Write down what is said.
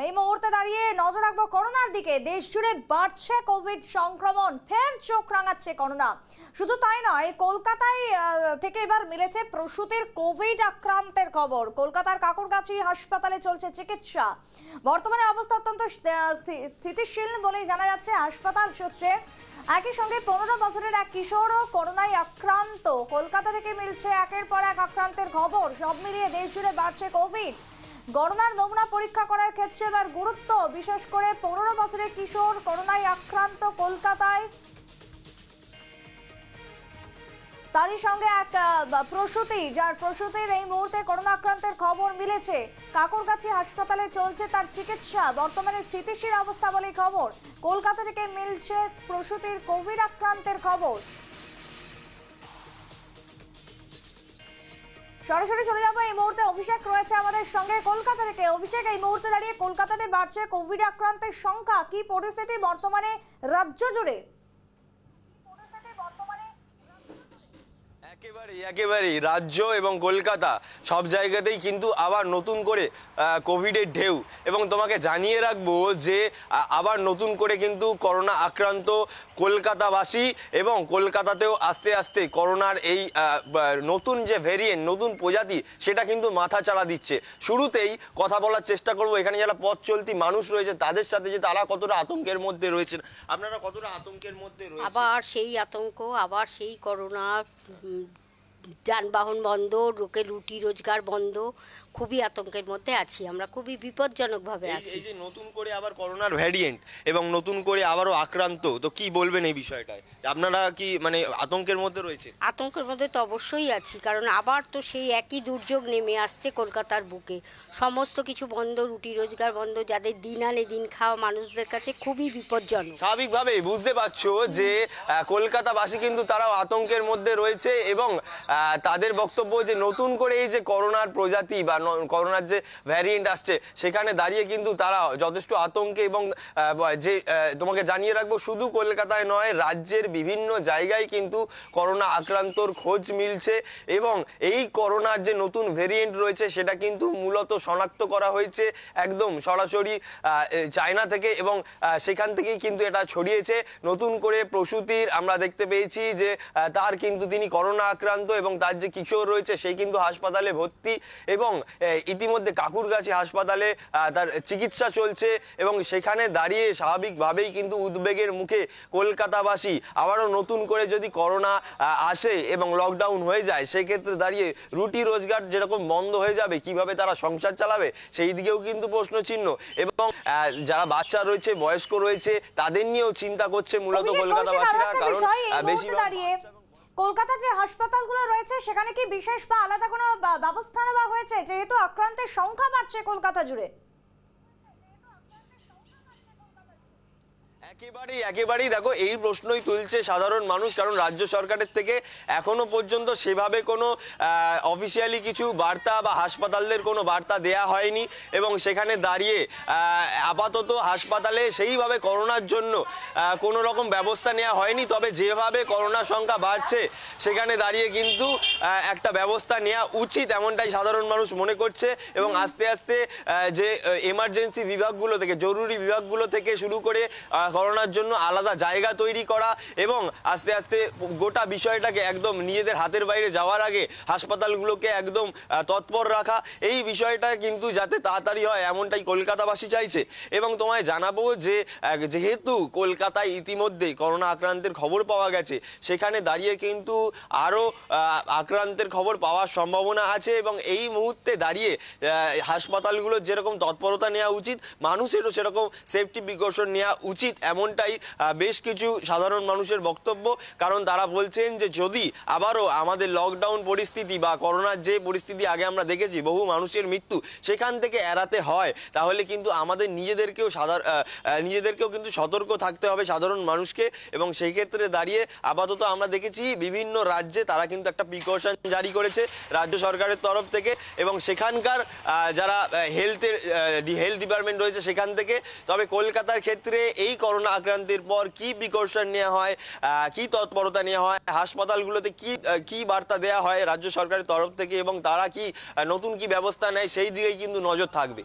এই মুহূর্তে দাঁড়িয়ে নজর রাখবো করোনার দিকে। দেশ জুড়ে বাড়ছে কোভিড সংক্রমণ, ফের চোখ রাঙাচ্ছে করোনা। শুধু তাই নয়, কলকাতায় থেকে এবার মিলেছে প্রসূতির কোভিড আক্রান্তের খবর। কলকাতার কাকুরগাছি হাসপাতালে চলছে চিকিৎসা। বর্তমানে অবস্থা অত্যন্ত স্থিতিশীল বলেই জানা যাচ্ছে হাসপাতাল সূত্রে। একই সঙ্গে 15 বছরের এক কিশোরও করোনায় আক্রান্ত। কলকাতা থেকে মিলছে একের পর এক আক্রান্তের খবর। সব মিলিয়ে দেশ জুড়ে বাড়ছে কোভিড। করোনার নমুনা পরীক্ষা করার ক্ষেত্রে এবার গুরুত্ব, বিশেষ করে 15 বছরের কিশোর করোনায় আক্রান্ত কলকাতায়। তারই সঙ্গে এক প্রসূতি, যার প্রসূতির এই মুহূর্তে করোনা আক্রান্তের খবর মিলেছে। কাকুরগাছি হাসপাতালে চলছে তার চিকিৎসা। বর্তমানে স্থিতিশীল অবস্থা বলে খবর। কলকাতা থেকে মিলছে প্রসূতির কোভিড আক্রান্তের খবর। সরাসরি চলে যাবো, এই মুহূর্তে অভিষেক রয়েছে আমাদের সঙ্গে কলকাতা থেকে। অভিষেক, এই মুহূর্তে দাঁড়িয়ে কলকাতাতে বাড়ছে কোভিড আক্রান্তের সংখ্যা, কি পরিস্থিতি বর্তমানে রাজ্য জুড়ে? একেবারেই রাজ্য এবং কলকাতা সব জায়গাতেই কিন্তু আবার নতুন করে কোভিডের ঢেউ। এবং তোমাকে জানিয়ে রাখবো যে আবার নতুন করে কিন্তু করোনা আক্রান্ত কলকাতাবাসী, এবং কলকাতাতেও আস্তে আস্তে করোনার এই নতুন যে ভেরিয়েন্ট, নতুন প্রজাতি, সেটা কিন্তু মাথাচাড়া দিচ্ছে। শুরুতেই কথা বলার চেষ্টা করব এখানে যারা পথ চলতি মানুষ রয়েছে তাদের সাথে, যে তারা কতটা আতঙ্কের মধ্যে রয়েছেন। আপনারা কতটা আতঙ্কের মধ্যে রয়েছেন? আবার সেই আতঙ্ক, আবার সেই করোনা, যানবাহন বন্ধ, লোকের রুটি রোজগার বন্ধ, খুবই আতঙ্কের মধ্যে আছি আমরা, খুবই বিপজ্জনকভাবে আছি। এই যে নতুন করে আবার করোনার ভ্যারিয়েন্ট এবং নতুন করে আবারও আক্রান্ত, তো কি বলবেন এই বিষয়টায়? আপনারা কি মানে আতঙ্কের মধ্যে রয়েছে? আতঙ্কের মধ্যে তো অবশ্যই আছি, কারণ আবার তো সেই একই দুর্যোগ নেমে আসছে কলকাতার বুকে। সমস্ত কিছু বন্ধ, রুটি রোজগার বন্ধ, যাদের দিন আনে দিন খাওয়া মানুষদের কাছে খুবই বিপজ্জনক। স্বাভাবিকভাবে বুঝতে পারছো যে কলকাতাবাসী কিন্তু তারাও আতঙ্কের মধ্যে রয়েছে, এবং তাদের বক্তব্য যে নতুন করে এই যে করোনার প্রজাতি বা করোনার যে ভ্যারিয়েন্ট আসছে, সেখানে দাঁড়িয়ে কিন্তু তারা যথেষ্ট আতঙ্কে। এবং যে তোমাকে জানিয়ে রাখবো, শুধু কলকাতায় নয়, রাজ্যের বিভিন্ন জায়গায় কিন্তু করোনা আক্রান্তর খোঁজ মিলছে। এবং এই করোনার যে নতুন ভ্যারিয়েন্ট রয়েছে সেটা কিন্তু মূলত শনাক্ত করা হয়েছে একদম সরাসরি চায়না থেকে, এবং সেখান থেকেই কিন্তু এটা ছড়িয়েছে। নতুন করে প্রসূতির আমরা দেখতে পেয়েছি যে তার কিন্তু তিনি করোনা আক্রান্ত, এবং তার যে কিশোর রয়েছে সেই কিন্তু হাসপাতালে ভর্তি, এবং ইতিমধ্যে কাকুরগাছি হাসপাতালে তার চিকিৎসা চলছে। এবং সেখানে দাঁড়িয়ে স্বাভাবিকভাবেই কিন্তু উদ্বেগের মুখে কলকাতাবাসী। আবারও নতুন করে যদি করোনা আসে এবং লকডাউন হয়ে যায়, সেক্ষেত্রে দাঁড়িয়ে রুটি রোজগার যেরকম বন্ধ হয়ে যাবে, কিভাবে তারা সংসার চালাবে সেই দিকেও কিন্তু প্রশ্ন চিহ্ন। এবং যারা বাচ্চা রয়েছে, বয়স্ক রয়েছে, তাদের নিয়েও চিন্তা করছে মূলত কলকাতাবাসীরা। কারণ বেশিরভাগ কলকাতা যে হাসপাতালগুলো রয়েছে সেখানে কি বিশেষ বা আলাদা কোনো ব্যবস্থা নেওয়া হয়েছে, যেহেতু আক্রান্তের সংখ্যা বাড়ছে কলকাতা জুড়ে? একেবারেই দেখো, এই প্রশ্নই তুলছে সাধারণ মানুষ। কারণ রাজ্য সরকারের থেকে এখনো পর্যন্ত সেভাবে কোনো অফিসিয়ালি কিছু বার্তা বা হাসপাতালদের কোনো বার্তা দেয়া হয়নি, এবং সেখানে দাঁড়িয়ে আপাতত হাসপাতালে সেইভাবে করোনার জন্য কোনো রকম ব্যবস্থা নেওয়া হয়নি। তবে যেভাবে করোনার সংখ্যা বাড়ছে, সেখানে দাঁড়িয়ে কিন্তু একটা ব্যবস্থা নেওয়া উচিত, এমনটাই সাধারণ মানুষ মনে করছে। এবং আস্তে আস্তে যে এমার্জেন্সি বিভাগগুলো থেকে, জরুরি বিভাগগুলো থেকে শুরু করে করোনার জন্য আলাদা জায়গা তৈরি করা, এবং আস্তে আস্তে গোটা বিষয়টাকে একদম নিজেদের হাতের বাইরে যাওয়ার আগে হাসপাতালগুলোকে একদম তৎপর রাখা, এই বিষয়টা কিন্তু যাতে তাড়াতাড়ি হয় এমনটাই কলকাতাবাসী চাইছে। এবং তোমায় জানাবো যে যেহেতু কলকাতায় ইতিমধ্যে করোনা আক্রান্তের খবর পাওয়া গেছে, সেখানে দাঁড়িয়ে কিন্তু আরও আক্রান্তের খবর পাওয়ার সম্ভাবনা আছে। এবং এই মুহূর্তে দাঁড়িয়ে হাসপাতালগুলোর যেরকম তৎপরতা নেওয়া উচিত, মানুষেরও সেরকম সেফটি প্রিকশন নেওয়া উচিত, এমনটাই বেশ কিছু সাধারণ মানুষের বক্তব্য। কারণ তারা বলছেন যে যদি আবারও আমাদের লকডাউন পরিস্থিতি বা করোনার যে পরিস্থিতি আগে আমরা দেখেছি, বহু মানুষের মৃত্যু, সেখান থেকে এড়াতে হয়, তাহলে কিন্তু আমাদের নিজেদেরকেও কিন্তু সতর্ক থাকতে হবে সাধারণ মানুষকে। এবং সেই ক্ষেত্রে দাঁড়িয়ে আপাতত আমরা দেখেছি বিভিন্ন রাজ্যে তারা কিন্তু একটা প্রিকশন জারি করেছে রাজ্য সরকারের তরফ থেকে, এবং সেখানকার যারা হেলথ ডিপার্টমেন্ট রয়েছে সেখান থেকে। তবে কলকাতার ক্ষেত্রে এই করোনা আক্রান্তের পর কি প্রিকশন নেওয়া হয়, কি তৎপরতা নেওয়া হয়, হাসপাতালগুলোতে কি বার্তা দেওয়া হয় রাজ্য সরকারের তরফ থেকে, এবং তারা কি নতুন কি ব্যবস্থা নেয়, সেই দিকেই কিন্তু নজর থাকবে।